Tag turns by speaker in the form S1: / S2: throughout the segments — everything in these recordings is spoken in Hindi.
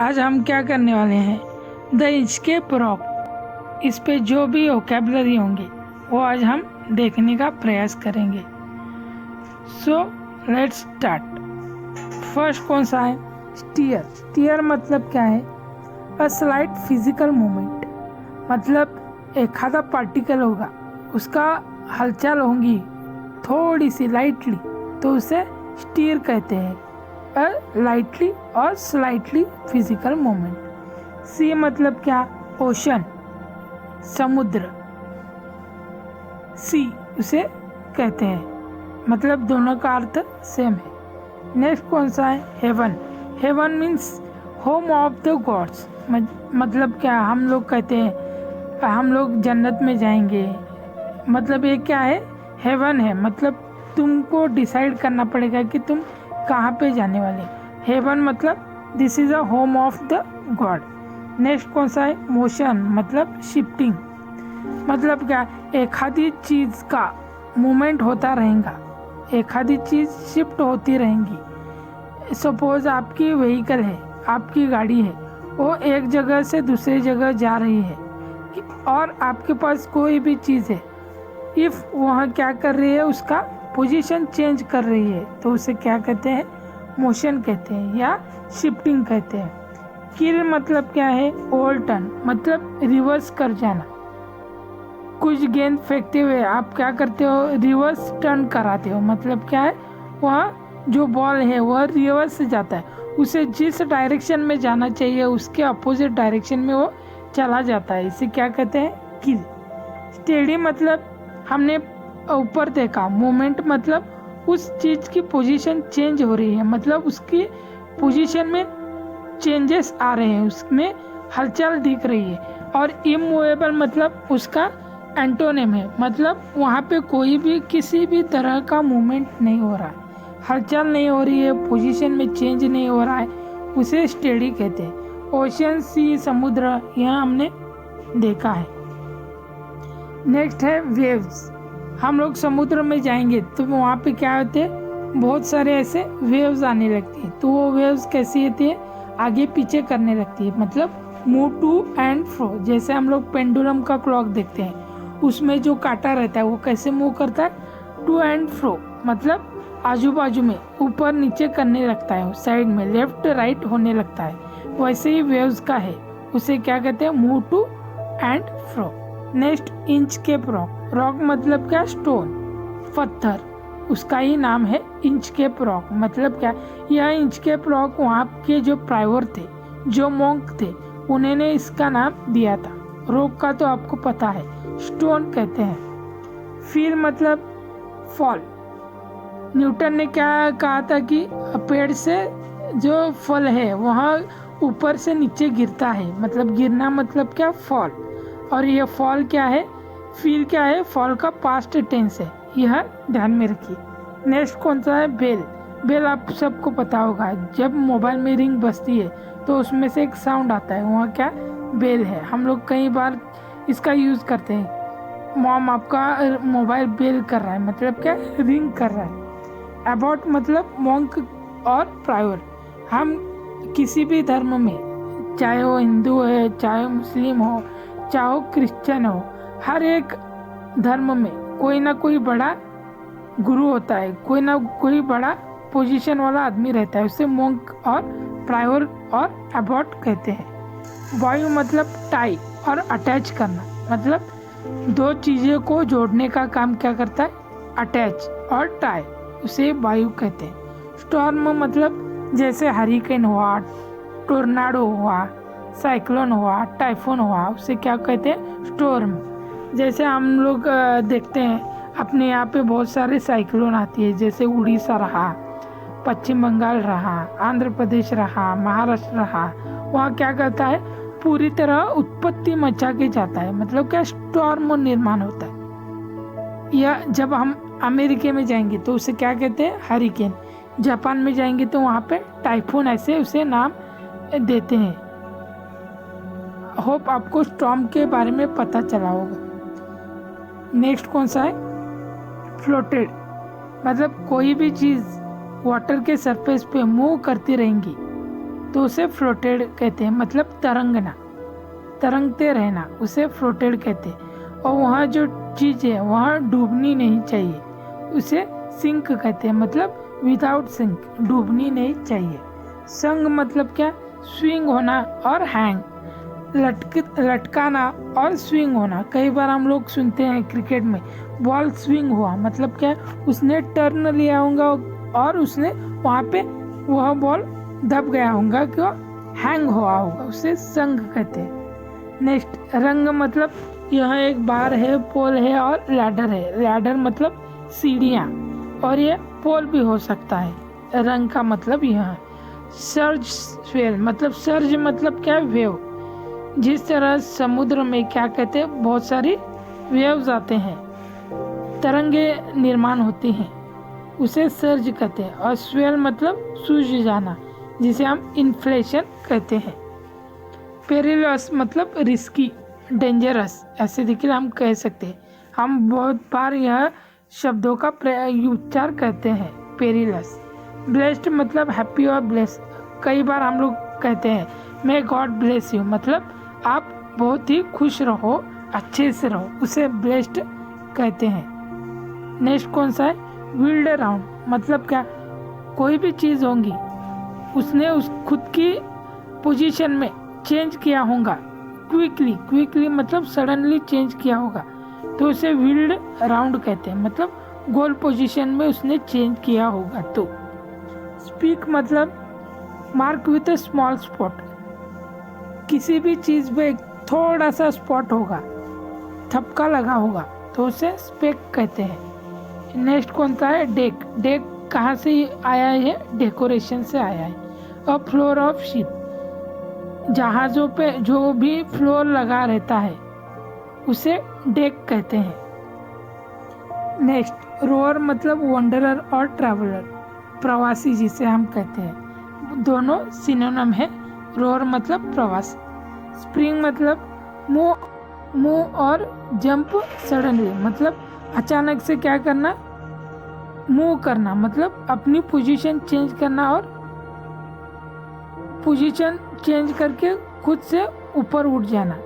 S1: आज हम क्या करने वाले हैं, द इंचकेप रॉक। इस पे जो भी वोकैबुलरी होंगे वो आज हम देखने का प्रयास करेंगे। So let's start. फर्स्ट कौन सा है, स्टीयर। स्टीयर मतलब क्या है, अ स्लाइट फिजिकल मूवमेंट, मतलब एखादा पार्टिकल होगा उसका हलचल होंगी थोड़ी सी लाइटली तो उसे स्टीयर कहते हैं, लाइटली और स्लाइटली फिजिकल मूवमेंट। सी मतलब क्या, ओशन, समुद्र, सी उसे कहते हैं, मतलब दोनों का अर्थ सेम है। नेक्स्ट कौन सा है, heaven. Heaven means home of the gods, मतलब क्या, हम लोग कहते हैं हम लोग जन्नत में जाएंगे, मतलब ये क्या है, हेवन है, मतलब तुमको डिसाइड करना पड़ेगा कि तुम कहाँ पे जाने वाले। हेवन मतलब this is a home of the God. Next कौन सा है, मोशन, मतलब शिफ्टिंग, मतलब क्या, एक आधी चीज का मूवमेंट होता रहेगा, एक आधी चीज शिफ्ट होती रहेंगी। सपोज आपकी व्हीकल है, आपकी गाड़ी है, वो एक जगह से दूसरी जगह जा रही है और आपके पास कोई भी चीज़ है, इफ़ वह क्या कर रही है, उसका पोजीशन चेंज कर रही है तो उसे क्या कहते हैं, मोशन कहते हैं या शिफ्टिंग कहते हैं। किल मतलब क्या है, ओल्ड टर्न, मतलब रिवर्स कर जाना। कुछ गेंद फेंकते हुए आप क्या करते हो, रिवर्स टर्न कराते हो, मतलब क्या है, वह जो बॉल है वह रिवर्स से जाता है, उसे जिस डायरेक्शन में जाना चाहिए उसके अपोजिट डायरेक्शन में वो चला जाता है, इसे क्या कहते हैं, किल। स्टेडी मतलब हमने ऊपर देखा, मूवमेंट मतलब उस चीज़ की पोजीशन चेंज हो रही है, मतलब उसकी पोजीशन में चेंजेस आ रहे हैं, उसमें हलचल दिख रही है। और इमूवेबल मतलब उसका एंटोनिम है, मतलब वहाँ पे कोई भी किसी भी तरह का मूवमेंट नहीं हो रहा है, हलचल नहीं हो रही है, पोजीशन में चेंज नहीं हो रहा है, उसे स्टेडी कहते हैं। ओशन, सी, समुद्र, यह हमने देखा है। नेक्स्ट है वेव्स। हम लोग समुद्र में जाएंगे तो वहाँ पे क्या होते हैं, बहुत सारे ऐसे वेव्स आने लगती हैं, तो वो वेव्स कैसी होती है, आगे पीछे करने लगती है, मतलब मूव टू एंड फ्रो। जैसे हम लोग पेंडुलम का क्लॉक देखते हैं, उसमें जो कांटा रहता है वो कैसे मूव करता है, टू एंड फ्रो, मतलब आजू बाजू में ऊपर नीचे करने लगता है, साइड में लेफ्ट राइट होने लगता है, वैसे ही वेव्स का है, उसे क्या कहते हैं, move to and fro. Next Inchcape rock. Rock मतलब क्या, स्टोन, पत्थर, उसका ही नाम है इंचकेप रॉक। मतलब क्या, यह इंचकेप रॉक वहाँ के जो प्राइवर थे, जो मॉन्क थे, उन्होंने इसका नाम दिया था। रॉक का तो आपको पता है, स्टोन कहते हैं। फिर मतलब फॉल। न्यूटन ने क्या कहा था कि पेड़ से जो फल है वह ऊपर से नीचे गिरता है, मतलब गिरना मतलब क्या, फॉल। और यह फॉल क्या है, फील क्या है, फॉल का पास्ट टेंस है, यह ध्यान में रखिए। नेक्स्ट कौन सा है, बेल। बेल आप सबको पता होगा, जब मोबाइल में रिंग बजती है तो उसमें से एक साउंड आता है, वहाँ क्या, बेल है। हम लोग कई बार इसका यूज़ करते हैं, मॉम आपका मोबाइल बेल कर रहा है, मतलब क्या, रिंग कर रहा है। अबाउट मतलब मॉन्क और प्राइवर। हम किसी भी धर्म में, चाहे वो हिंदू है, चाहे मुस्लिम हो, चाहे वो क्रिश्चियन हो, हर एक धर्म में कोई ना कोई बड़ा गुरु होता है, कोई ना कोई बड़ा पोजीशन वाला आदमी रहता है, उसे मॉन्क और प्राइवर और अबाउट कहते हैं। वायु मतलब टाई और अटैच करना, मतलब दो चीज़ों को जोड़ने का काम क्या करता है, अटैच और टाई, उसे वायु कहते हैं। स्टॉर्म मतलब जैसे हरिकेन हुआ, टोर्नाडो हुआ, साइक्लोन हुआ, टाइफून हुआ, उसे क्या कहते हैं, स्टॉर्म। जैसे हम लोग देखते हैं अपने यहाँ पे बहुत सारे साइक्लोन आती है, जैसे उड़ीसा रहा, पश्चिम बंगाल रहा, आंध्र प्रदेश रहा, महाराष्ट्र रहा, वहाँ क्या करता है, पूरी तरह उत्पत्ति मचा के जाता है, मतलब क्या, स्टॉर्म निर्माण होता है। या जब हम अमेरिका में जाएंगे तो उसे क्या कहते हैं, हरिकेन। जापान में जाएंगे तो वहाँ पे टाइफून, ऐसे उसे नाम देते हैं। होप आपको स्टॉर्म के बारे में पता चला होगा। नेक्स्ट कौन सा है, फ्लोटेड, मतलब कोई भी चीज़ वाटर के सरफेस पे मूव करती रहेंगी तो उसे फ्लोटेड कहते हैं, मतलब तरंगना, तरंगते रहना, उसे फ्लोटेड कहते हैं। और वहाँ जो चीज़ है वहाँ डूबनी नहीं चाहिए, उसे सिंक कहते हैं, मतलब विदाउट सिंक, डूबनी नहीं चाहिए। संग मतलब क्या, स्विंग होना और हैंग, लटकाना और स्विंग होना। कई बार हम लोग सुनते हैं क्रिकेट में बॉल स्विंग हुआ, मतलब क्या, उसने टर्न लिया होगा और उसने वहाँ पे वह बॉल दब गया होगा, क्यों, हैंग हुआ होगा, उसे संग कहते हैं। नेक्स्ट, रंग मतलब यह एक बार है, पोल है और लैडर है। लैडर मतलब सीढ़ियाँ, और ये पोल भी हो सकता है। रंग का मतलब यह है। सर्ज स्वेल मतलब, सर्ज मतलब क्या, वेव। जिस तरह समुद्र में क्या कहते हैं, बहुत सारी वेव्स आते हैं, तरंगे निर्माण होती हैं, उसे सर्ज कहते हैं। और स्वेल मतलब सूझ जाना, जिसे हम इन्फ्लेशन कहते हैं। पेरिलस मतलब रिस्की, डेंजरस, ऐसे देखिए हम कह सकते हैं। हम बहुत बार यह शब्दों का उच्चार करते हैं, पेरिलस। ब्लेस्ड मतलब हैप्पी और ब्लेस, कई बार हम लोग कहते हैं मे गॉड ब्लेस यू, मतलब आप बहुत ही खुश रहो, अच्छे से रहो, उसे ब्लेस्ड कहते हैं। नेक्स्ट कौन सा है, व्हील्ड अराउंड मतलब क्या, कोई भी चीज़ होगी उसने उस खुद की पोजीशन में चेंज किया होगा, क्विकली मतलब सडनली चेंज किया होगा, तो उसे व्हील्ड अराउंड कहते हैं, मतलब गोल पोजीशन में उसने चेंज किया होगा। तो स्पीक मतलब mark with A small spot, किसी भी चीज़ पे थोड़ा सा स्पॉट होगा, थपका लगा होगा, तो उसे स्पेक कहते हैं। नेक्स्ट कौन सा है, डेक। डेक कहाँ से आया है, डेकोरेशन से आया है। और फ्लोर ऑफ शिप, जहाज़ों पे जो भी फ्लोर लगा रहता है उसे डेक कहते हैं। नेक्स्ट, रोअर मतलब वंडरर और ट्रैवलर, प्रवासी जिसे हम कहते हैं, दोनों सिनोनिम है। रोअर मतलब प्रवासी। स्प्रिंग मतलब मूव और जंप सडनली, मतलब अचानक से क्या करना, मूव करना, मतलब अपनी पोजीशन चेंज करना, और पोजीशन चेंज करके खुद से ऊपर उठ जाना,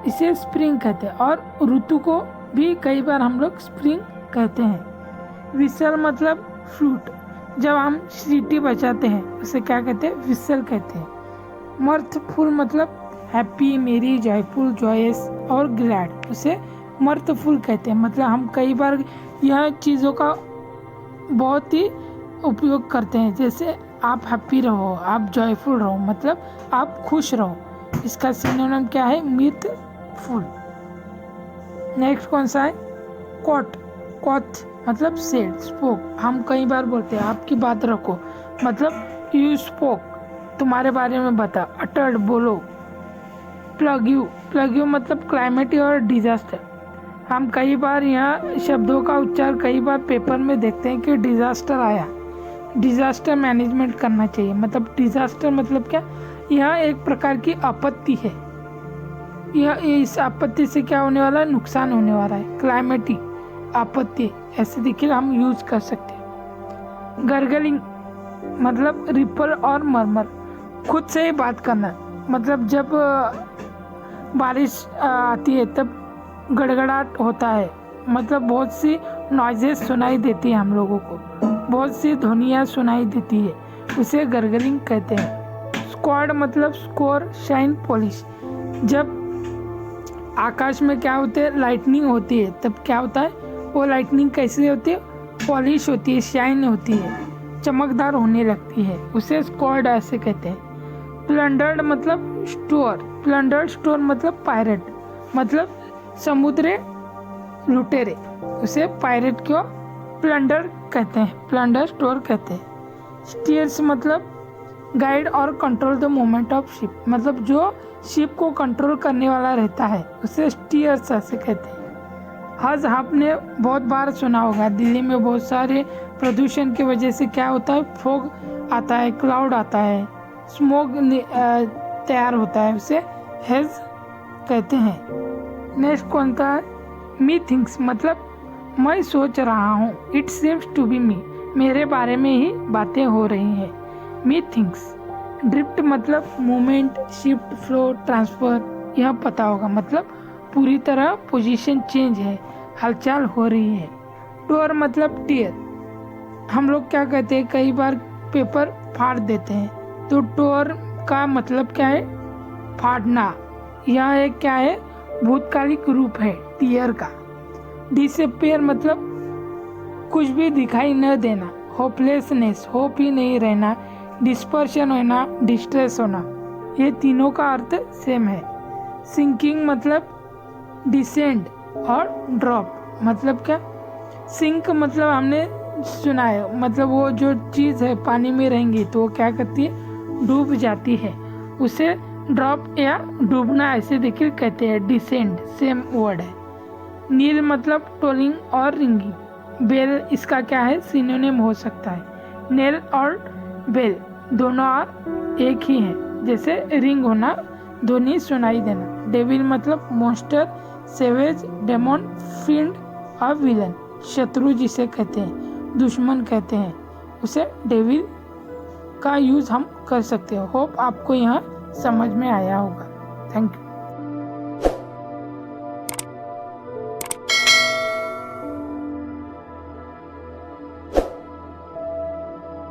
S1: इसे स्प्रिंग कहते हैं। और ऋतु को भी कई बार हम लोग स्प्रिंग कहते हैं। विसल मतलब फ्लूट, जब हम सीटी बजाते हैं उसे क्या कहते हैं, विसल कहते हैं। मर्थफुल मतलब हैप्पी, मेरी, जॉयफुल, जॉयस और ग्लैड, उसे मर्थफुल कहते हैं। मतलब हम कई बार यह चीज़ों का बहुत ही उपयोग करते हैं, जैसे आप हैप्पी रहो, आप जॉयफुल रहो, मतलब आप खुश रहो, इसका सिनोनिम क्या है, मिर्थफुल। नेक्स्ट कौन सा है, कोट। कोथ मतलब सेड, स्पोक, हम कई बार बोलते हैं आपकी बात रखो, मतलब यू स्पोक, तुम्हारे बारे में बता। अटर्ड बोलो। प्लग यू मतलब क्लाइमेट और डिजास्टर, हम कई बार यहाँ शब्दों का उच्चार कई बार पेपर में देखते हैं कि डिजास्टर आया, डिजास्टर मैनेजमेंट करना चाहिए। मतलब डिजास्टर मतलब क्या, यह एक प्रकार की आपत्ति है, यह इस आपत्ति से क्या होने वाला है, नुकसान होने वाला है, क्लाइमेटिक आपत्ति, ऐसे देखिए हम यूज कर सकते हैं। गर्गलिंग मतलब रिपल और मरमर, खुद से ही बात करना, मतलब जब बारिश आती है तब गड़गड़ाहट होता है, मतलब बहुत सी नॉइजेस सुनाई देती है हम लोगों को, बहुत सी ध्वनियाँ सुनाई देती है, उसे गर्गलिंग कहते हैं। स्क्वाड मतलब स्कोर, शाइन, पॉलिश, जब आकाश में क्या होते है, लाइटनिंग होती है, तब क्या होता है, वो लाइटनिंग कैसी होती है, पॉलिश होती है, शाइन होती है, चमकदार होने लगती है, उसे स्क्वाड ऐसे कहते हैं। प्लंडर्ड मतलब स्टोर, प्लंडर्ड स्टोर मतलब पायरेट, मतलब समुद्री लुटेरे, उसे पायरेट क्यों प्लंडर कहते हैं, प्लंडर स्टोर कहते हैं। स्टीयर्स मतलब गाइड और control the movement of ship, मतलब जो शिप को कंट्रोल करने वाला रहता है उसे स्टीयर्स ऐसे कहते हैं। हज आपने बहुत बार सुना होगा, दिल्ली में बहुत सारे प्रदूषण की वजह से क्या होता है, फॉग आता है, क्लाउड आता है, स्मोक तैयार होता है, उसे हेज कहते हैं। नेक्स्ट कौन था, मी थिंक्स मतलब मैं सोच रहा हूँ, इट सीम्स टू बी मी, मेरे बारे में ही बातें हो रही हैं, मी थिंक्स। ड्रिफ्ट मतलब मूवमेंट, शिफ्ट, फ्लो, ट्रांसफर, यह पता होगा, मतलब पूरी तरह पोजीशन चेंज है, हलचल हो रही है। टोर मतलब टियर, हम लोग क्या कहते हैं, कई बार पेपर फाड़ देते हैं, तो टोर का मतलब क्या है, फाड़ना। यह एक क्या है, भूतकालिक रूप है टियर का। डिसअपियर मतलब कुछ भी दिखाई न देना, होपलेसनेस, होप ही नहीं रहना, डिस्पर्शन होना, डिस्ट्रेस होना, ये तीनों का अर्थ सेम है। सिंकिंग मतलब डिसेंड और ड्रॉप, मतलब क्या, सिंक मतलब हमने सुना है, मतलब वो जो चीज़ है पानी में रहेंगी तो वो क्या करती है, डूब जाती है, उसे ड्रॉप या डूबना ऐसे देखिए कहते हैं। डिसेंड सेम वर्ड है। नील मतलब टोलिंग और रिंगिंग। बेल इसका क्या है, सिनोनिम हो सकता है। नेल और बेल दोनों एक ही हैं, जैसे रिंग होना, ध्वनि सुनाई देना। डेविल मतलब मॉन्स्टर, सेवेज, डेमोन, फिंड और विलन, शत्रु जिसे कहते हैं, दुश्मन कहते हैं, उसे डेविल का यूज़ हम कर सकते हो। होप आपको यहाँ समझ में आया होगा। Thank you.